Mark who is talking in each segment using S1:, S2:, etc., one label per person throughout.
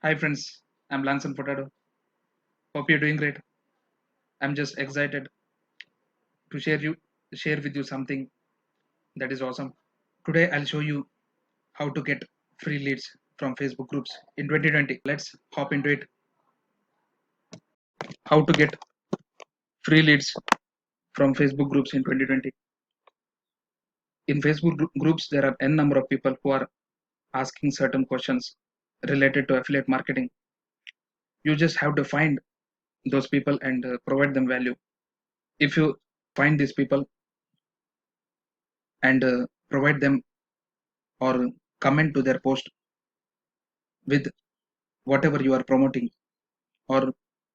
S1: Hi friends, I'm Lanson Potato. Hope you're doing great. I'm just excited to share with you something that is awesome. Today I'll show you how to get free leads from Facebook groups in 2020. Let's hop into it. How to get free leads from Facebook groups in 2020. In Facebook groups there are n number of people who are asking certain questions related to affiliate marketing. You just have to find those people and provide them value. If you find these people and provide them or comment to their post with whatever you are promoting or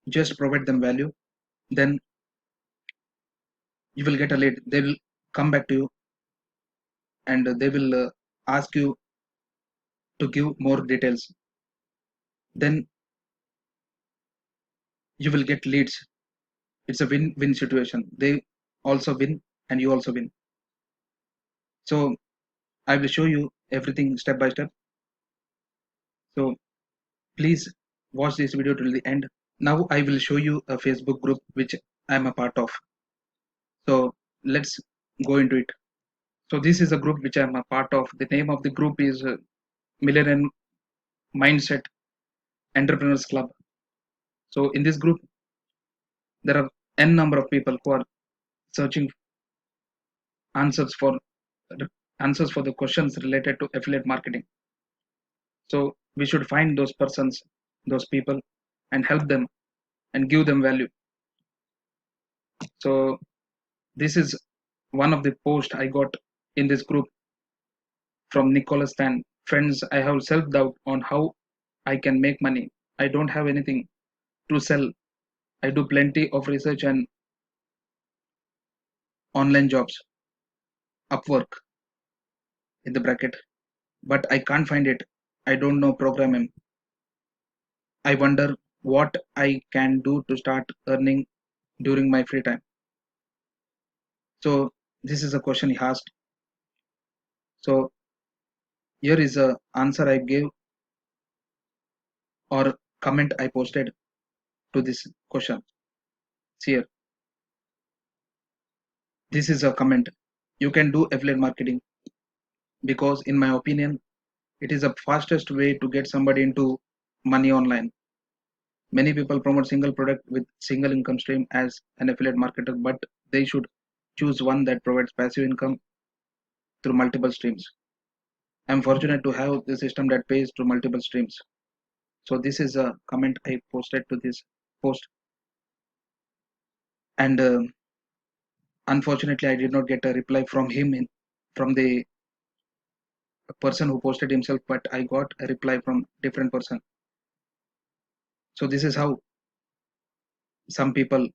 S1: just provide them value, then you will get a lead. They will come back to you and they will ask you to give more details. Then you will get leads. It's a win-win situation. They also win and you also win. So I will show you everything step by step. So please watch this video till the end. Now I will show you a Facebook group which I am a part of. So let's go into it. So this is a group which I am a part of. The name of the group is Millennium Mindset Entrepreneurs Club. So in this group, there are n number of people who are searching answers for answers for the questions related to affiliate marketing. So we should find those persons, those people, and help them and give them value. So this is one of the posts I got in this group from Nicholas Tan. Friends, I have self-doubt on how I can make money. I don't have anything to sell. I do plenty of research and online jobs, Upwork in the bracket, but I can't find it. I don't know programming. I wonder what I can do to start earning during my free time. So this is a question he asked. So here is a answer I gave or comment I posted to this question. See here, this is a comment. You can do affiliate marketing because in my opinion, it is the fastest way to get somebody into money online. Many people promote single product with single income stream as an affiliate marketer, but they should choose one that provides passive income through multiple streams. I'm fortunate to have the system that pays through multiple streams. So this is a comment I posted to this post, and unfortunately, I did not get a reply from him from the person who posted himself, but I got a reply from different person. So this is how some people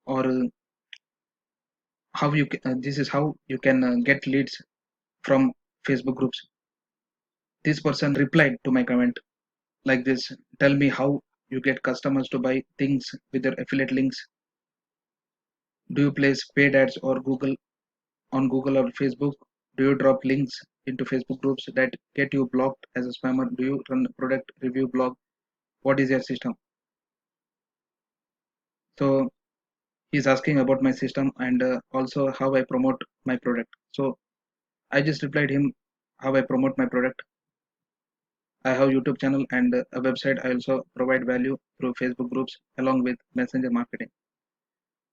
S1: or how you this is how you can get leads from Facebook groups. This person replied to my comment like this: tell me how you get customers to buy things with your affiliate links. Do you place paid ads or Google on Google or Facebook? Do you drop links into Facebook groups that get you blocked as a spammer? Do you run a product review blog? What is your system? So he's asking about my system and also how I promote my product. So I just replied him how I promote my product. I have YouTube channel and a website. I also provide value through Facebook groups along with messenger marketing.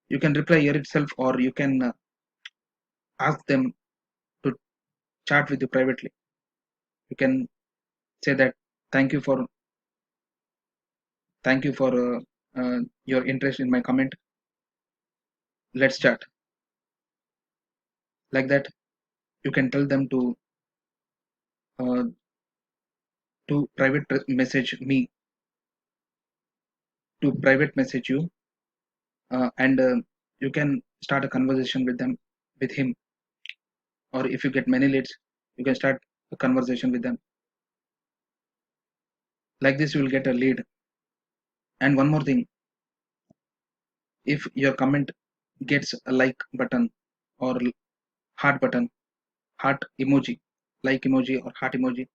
S1: You can reply here itself or you can ask them to chat with you privately. You can say that thank you for your interest in my comment. Let's chat. Like that, you can tell them uh, to message me, to private message you, and you can start a conversation with them, with him, or if you get many leads, you can start a conversation with them. Like this, you will get a lead. And one more thing, if your comment gets a like button or heart button, heart emoji, like emoji or heart emoji,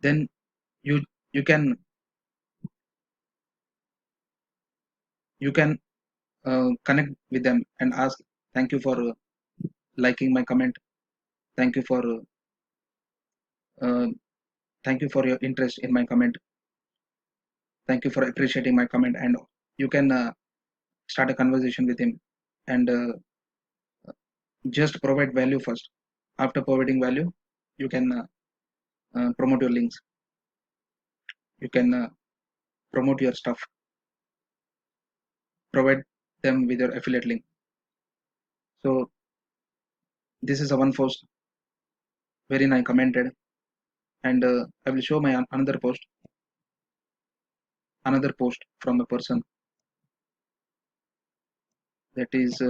S1: then you you can you can connect with them and ask, thank you for liking my comment, thank you for uh, thank you for your interest in my comment, thank you for appreciating my comment. And you can start a conversation with him, and just provide value first. After providing value, you can promote your links, you can promote your stuff, provide them with your affiliate link. So this is a one post wherein I commented, and I will show my another post from a person, that is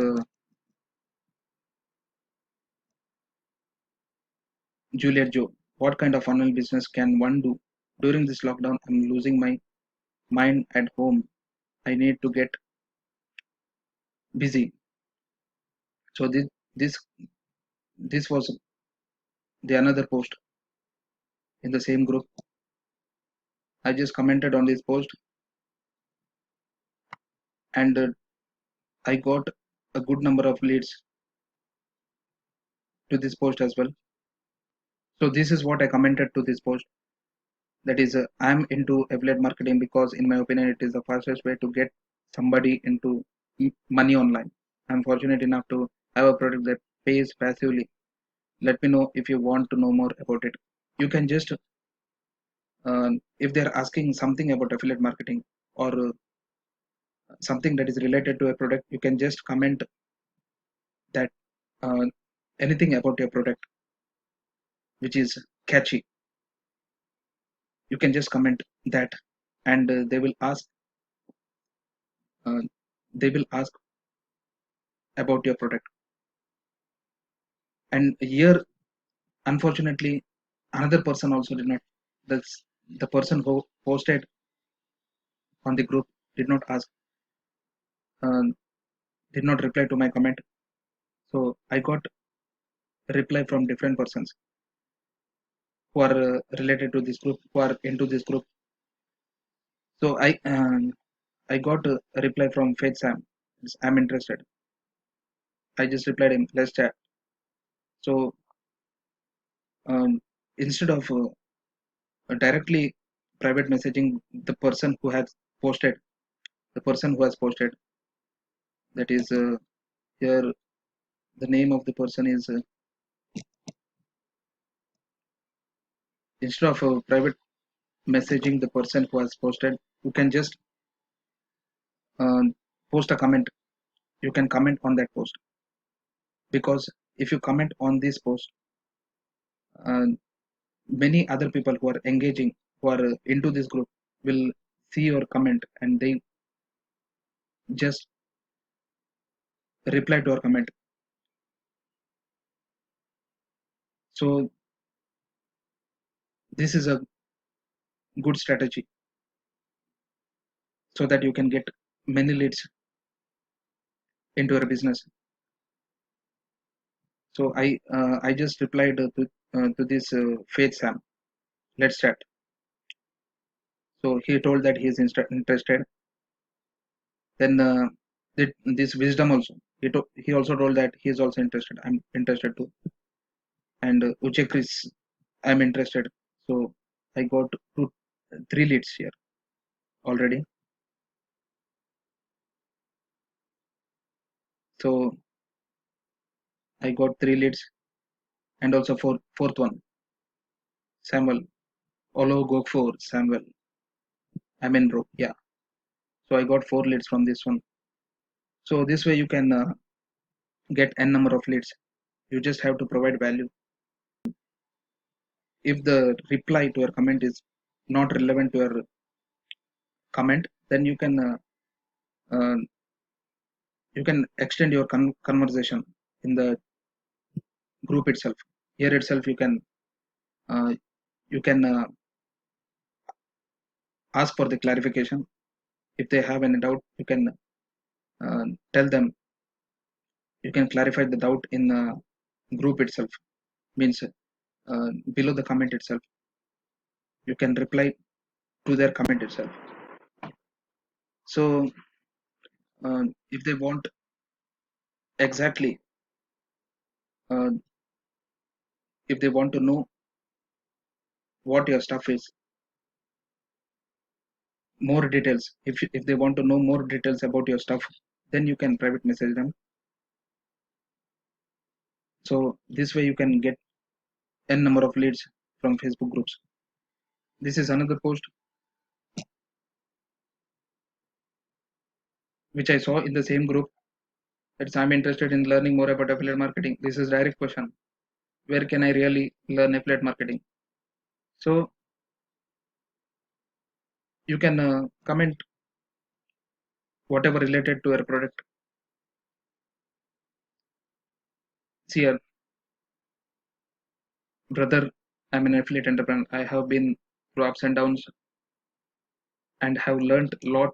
S1: Juliet Joe. What kind of online business can one do during this lockdown? I'm losing my mind at home. I need to get busy. So this this was the another post in the same group. I just commented on this post, and I got a good number of leads to this post as well. So this is what I commented to this post. That is, I'm into affiliate marketing because, in my opinion, it is the fastest way to get somebody into money online. I'm fortunate enough to have a product that pays passively. Let me know if you want to know more about it. You can just, if they're asking something about affiliate marketing, or something that is related to a product, you can just comment that uh, anything about your product which is catchy. You can just comment that, and uh, they will ask about your product. And here, unfortunately, another person also did not, that's the person who posted on the group, did not ask, uh, did not reply to my comment. So I got a reply from different persons who are related to this group, who are into this group. So I got a reply from Faith Sam. I'm interested. I just replied him, let's chat. So um, instead of directly private messaging the person who has posted, the person who has posted, that is here, the name of the person is, instead of private messaging the person who has posted, you can just uh, post a comment. You can comment on that post, because if you comment on this post, uh, many other people who are engaging, who are into this group, will see your comment, and they just reply to your comment. So this is a good strategy, so that you can get many leads into your business. So I just replied to this Faith Sam, let's chat. So he told that he is interested. Then this Wisdom also, he also told that he is also interested. I'm interested too. And Uche Chris, I'm interested. So I got three leads here already. So I got three leads, and also fourth one, Samuel. Olo go for Samuel. I'm in, bro. Yeah. So I got four leads from this one. So this way you can get n number of leads. You just have to provide value. If the reply to your comment is not relevant to your comment, then uh, you can extend your conversation in the group itself. Here itself, uh, you can ask for the clarification. If they have any doubt, you can uh, tell them. You can clarify the doubt in the group itself. Means below the comment itself, you can reply to their comment itself. So if they want exactly, uh, if they want to know what your stuff is, more details, if they want to know more details about your stuff, then you can private message them. So this way you can get n number of leads from Facebook groups. This is another post which I saw in the same group. It's I'm interested in learning more about affiliate marketing. This is direct question. Where can I really learn affiliate marketing? So you can comment whatever related to your product. See, brother, I'm an affiliate entrepreneur. I have been through ups and downs and have learned a lot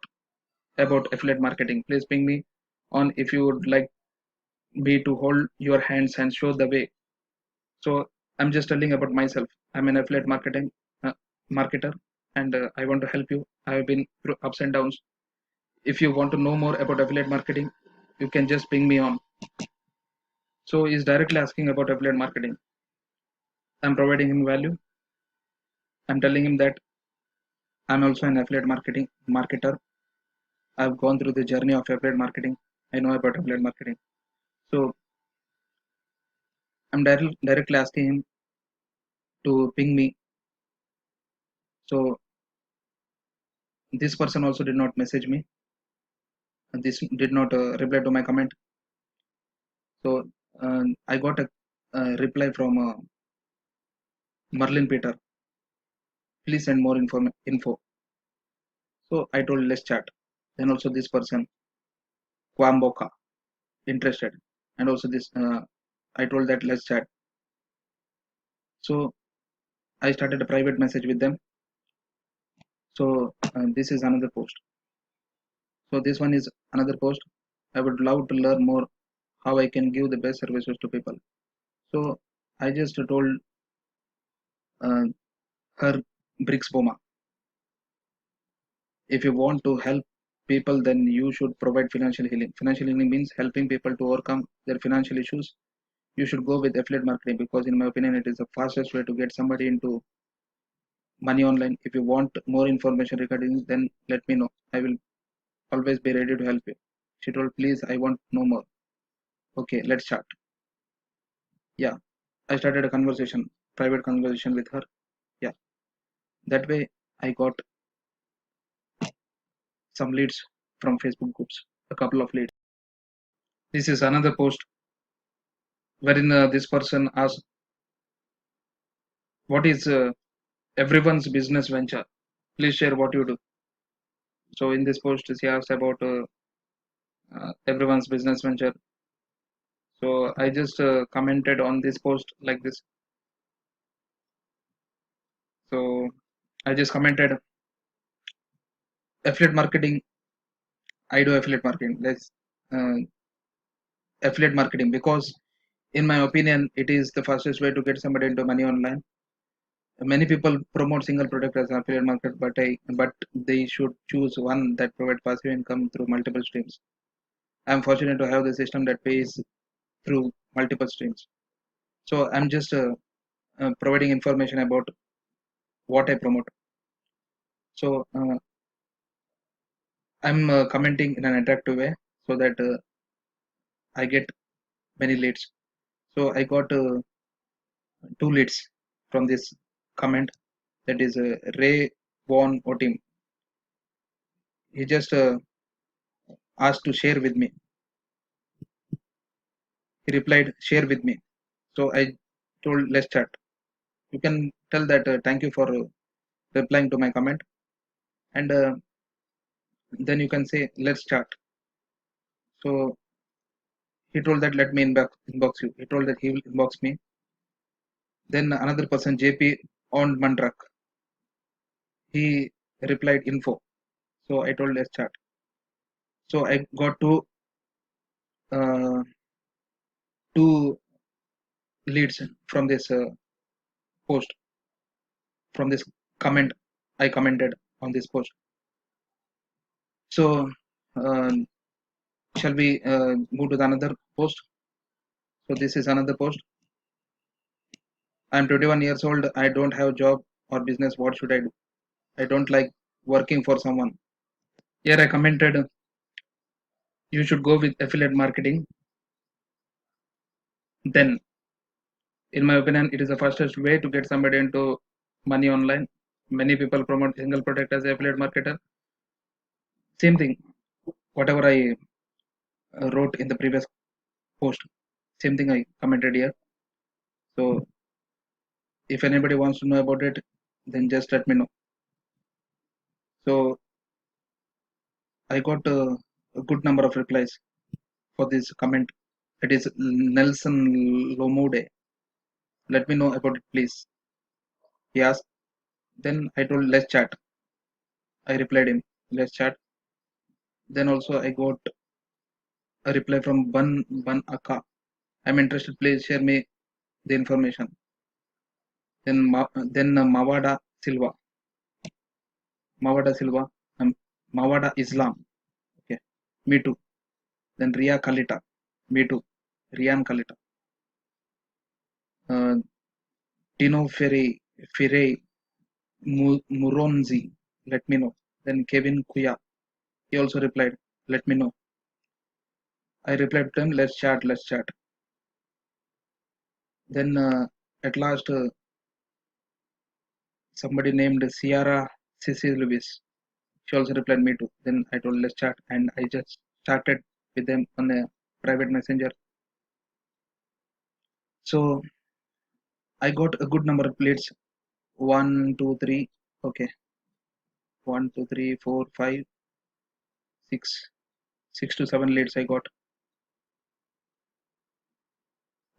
S1: about affiliate marketing. Please ping me on if you would like me to hold your hands and show the way. So I'm just telling about myself. I'm an affiliate uh, marketer, and I want to help you. I have been through ups and downs. If you want to know more about affiliate marketing, you can just ping me on. So he's directly asking about affiliate marketing. I'm providing him value. I'm telling him that I'm also an affiliate marketing marketer. I've gone through the journey of affiliate marketing. I know about affiliate marketing. So I'm directly asking him to ping me. So this person also did not message me. And this did not reply to my comment. So I got a reply from Merlin Peter. Please send more info. So I told let's chat. Then also this person Kwamboka interested, and also this I told that let's chat. So I started a private message with them. So this is another post. So this one is another post. I would love to learn more how I can give the best services to people. So I just told uh, her Brix Boma, if you want to help people, then you should provide financial healing. Financial healing means helping people to overcome their financial issues. You should go with affiliate marketing because, in my opinion, it is the fastest way to get somebody into money online. If you want more information regarding this, then let me know. I will always be ready to help you. She told, please, I want no more. Okay, let's start. Yeah, I started a conversation, private conversation with her. Yeah, that way I got some leads from Facebook groups, a couple of leads. This is another post wherein this person asked, what is everyone's business venture? Please share what you do. So in this post, she asked about everyone's business venture. So I just commented on this post like this. So I just commented affiliate marketing. I do affiliate marketing. Let's uh, affiliate marketing because, in my opinion, it is the fastest way to get somebody into money online. Many people promote single product as affiliate market, but they should choose one that provides passive income through multiple streams. I'm fortunate to have the system that pays through multiple streams. So I'm just providing information about what I promote. So I'm commenting in an attractive way so that I get many leads. So I got two leads from this comment. That is Ray Von Otim. He just asked to share with me. He replied, share with me. So I told, let's chat. You can tell that thank you for replying to my comment. And then you can say, let's chat. So he told that let me inbox you. He told that he will inbox me. Then another person, JP on Mandrak, he replied info. So I told let's chat. So I got uh, two leads from this post, from this comment I commented on this post. So shall we move to the another post? So this is another post. I'm 21 years old. I don't have job or business. What should I do? I don't like working for someone. Here I commented, you should go with affiliate marketing. Then, in my opinion, it is the fastest way to get somebody into money online. Many people promote single product as affiliate marketer. Same thing, whatever I wrote in the previous post, same thing I commented here. So if anybody wants to know about it, then just let me know. So I got a good number of replies for this comment. It is Nelson Lomude. Let me know about it, please. He asked. Then I told, let's chat. I replied him, let's chat. Then also I got a reply from Ban Akka. I'm interested. Please share me the information. Then Mawada Silva. Mawada Silva. Mawada Islam. Okay. Me too. Then Ria Kalita. Me too. Rian Kalita. Uh, Tino Ferre Muronzi. Let me know. Then Kevin Kuya. He also replied, let me know. I replied to him, let's chat, let's chat. Then at last, somebody named Ciara Cecil Lewis. She also replied me too. Then I told, let's chat. And I just started with them on a private messenger. So I got a good number of leads. 1, 2, 3. Okay. 1, 2, 3, 4, 5, 6. 6 to 7 leads I got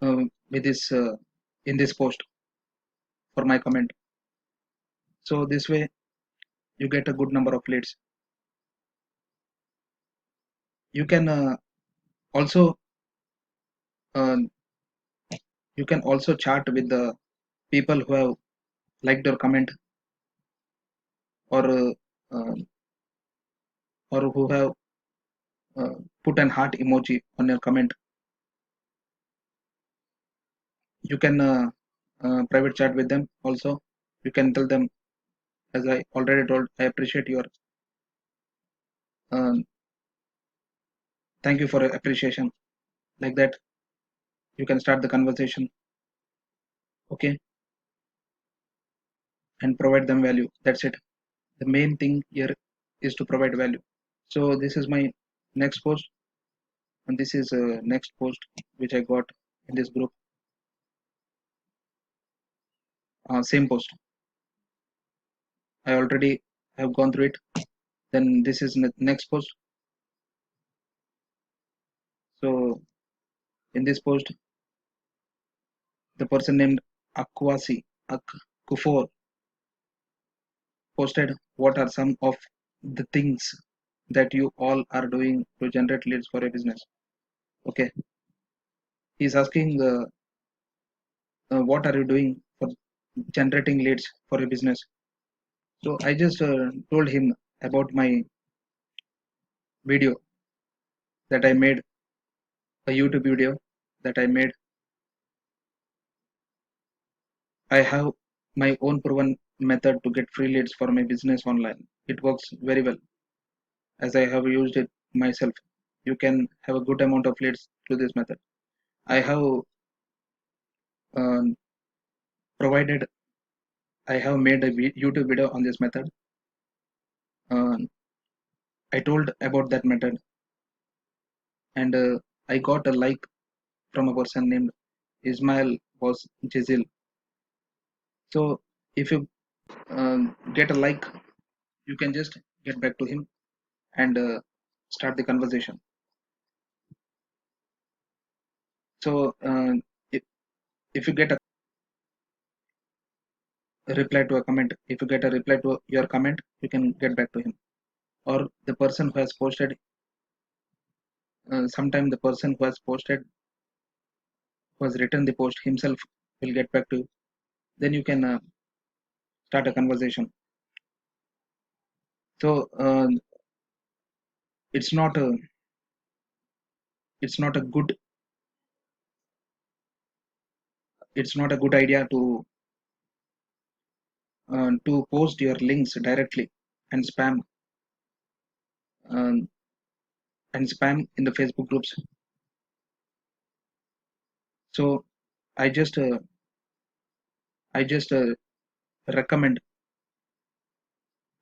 S1: with this in this post for my comment. So this way you get a good number of leads. You can also uh, you can also chat with the people who have liked your comment, or uh, or who have put an heart emoji on your comment. You can private chat with them also. You can tell them, as I already told, I appreciate your uh, thank you for your appreciation. Like that you can start the conversation. Okay. And provide them value. That's it. The main thing here is to provide value. So this is my next post, and this is next post which I got in this group. Same post. I already have gone through it. Then this is next post. So in this post, the person named Akwasi Kufor posted, what are some of the things that you all are doing to generate leads for a business? Okay. He's asking what are you doing for generating leads for a business? So I just told him about my video that I made, a YouTube video that I made. I have my own proven method to get free leads for my business online. It works very well as I have used it myself. You can have a good amount of leads through this method. I have um, provided, I have made a YouTube video on this method. I told about that method, and I got a like from a person named Ismail was Jizil. So if you get a like, you can just get back to him and start the conversation. So if, if you get a reply to a comment, if you get a reply to your comment, you can get back to him. Or the person who has posted, sometime the person who has posted, who has written the post himself will get back to you. Then you can start a conversation. So it's not a it's not a good it's not a good idea to post your links directly and um, spam in the Facebook groups. So I just uh, I just recommend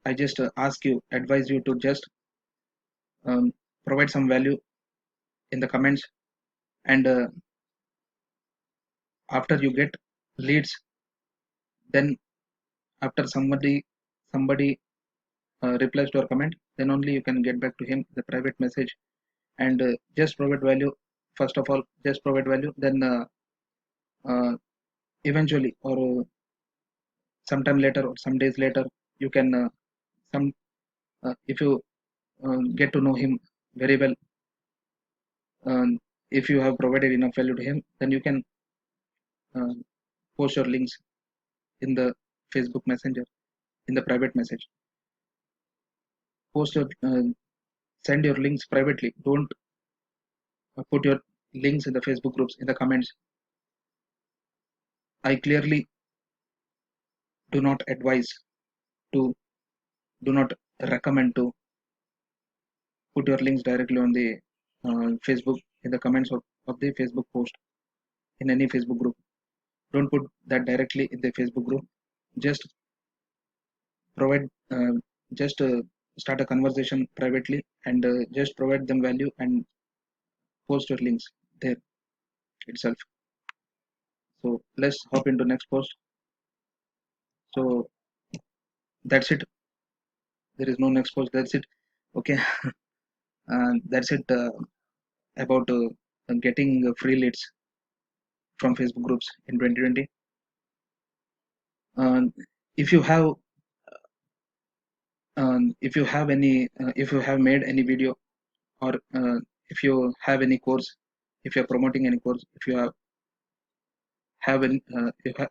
S1: I just ask you advise you to just um, provide some value in the comments, and after you get leads, then after somebody replies to your comment, then only you can get back to him the private message, and just provide value. First of all, just provide value, then uh, eventually, or sometime later or some days later, you can some if you get to know him very well, if you have provided enough value to him, then you can uh, post your links in the Facebook Messenger, in the private message. Post your send your links privately. Don't put your links in the Facebook groups in the comments. I clearly do not advise to do not recommend to put your links directly on the Facebook in the comments of the Facebook post in any Facebook group. Don't put that directly in the Facebook group. Just provide just start a conversation privately, and just provide them value and post your links there itself. So let's hop into next post. So that's it. There is no next post. That's it. Okay. That's it about getting free leads from Facebook groups in 2020. Um, if you have if you have made any video, or if you have any course, if you are promoting any course, if you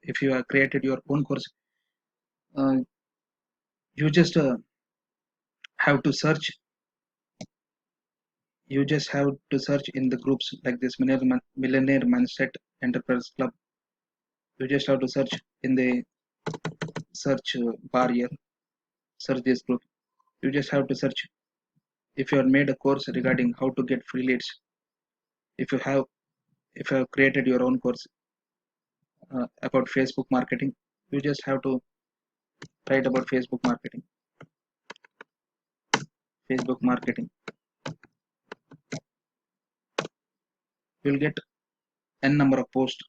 S1: if you have created your own course, uh, you just have to search you just have to search in the groups like this millionaire mindset enterprise club. You just have to search in the search bar here, search this group. You just have to search if you have made a course regarding how to get free leads. If you have if you have created your own course about Facebook marketing, you just have to write about Facebook marketing. You'll get n number of posts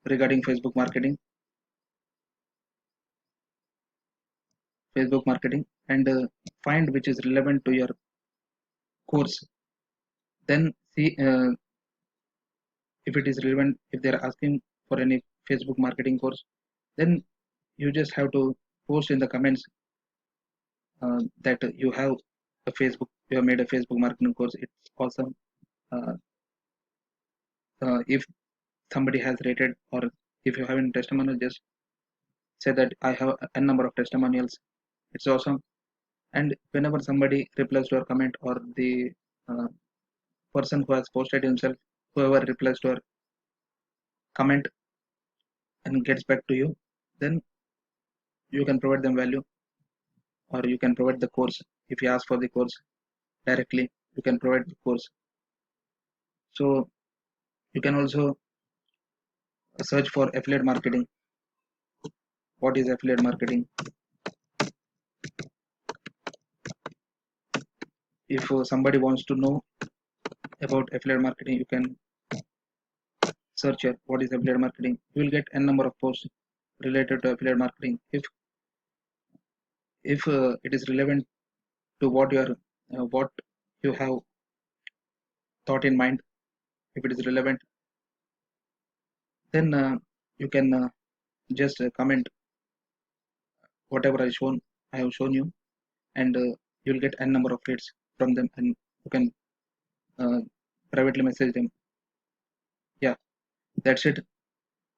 S1: regarding Facebook marketing, and find which is relevant to your course. Then see if it is relevant. If they are asking for any Facebook marketing course, then you just have to post in the comments that you have you have made a Facebook marketing course. It's awesome. uh, if somebody has rated, or if you have any testimonial, just say that I have a number of testimonials. It's awesome. And whenever somebody replies to your comment, or the uh, person who has posted himself, whoever replies to your comment and gets back to you, then you can provide them value, or you can provide the course. If you ask for the course directly, you can provide the course. So you can also search for affiliate marketing. What is affiliate marketing? If somebody wants to know about affiliate marketing, you can search here what is affiliate marketing. You will get n number of posts related to affiliate marketing. If it is relevant to what you have thought in mind, if it is relevant, then you can just comment whatever I have shown you, and you'll get n number of leads from them, and you can uh, privately message them. Yeah, that's it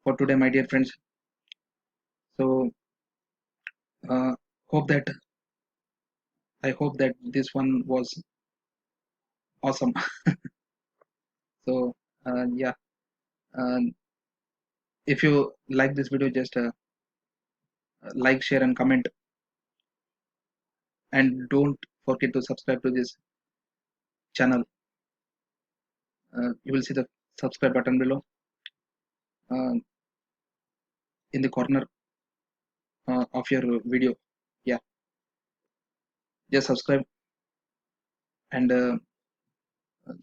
S1: for today, my dear friends. So hope that I hope that this one was awesome. So yeah, if you like this video, just like, share, and comment, and don't forget to subscribe to this channel. You will see the subscribe button below, uh, in the corner of your video. Yeah, just subscribe, and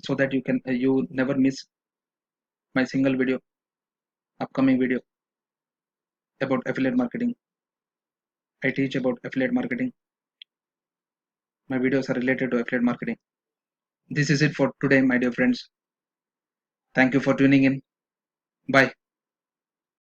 S1: so that you never miss my single video, upcoming video about affiliate marketing. I teach about affiliate marketing. My videos are related to affiliate marketing. This is it for today, my dear friends. Thank you for tuning in. Bye.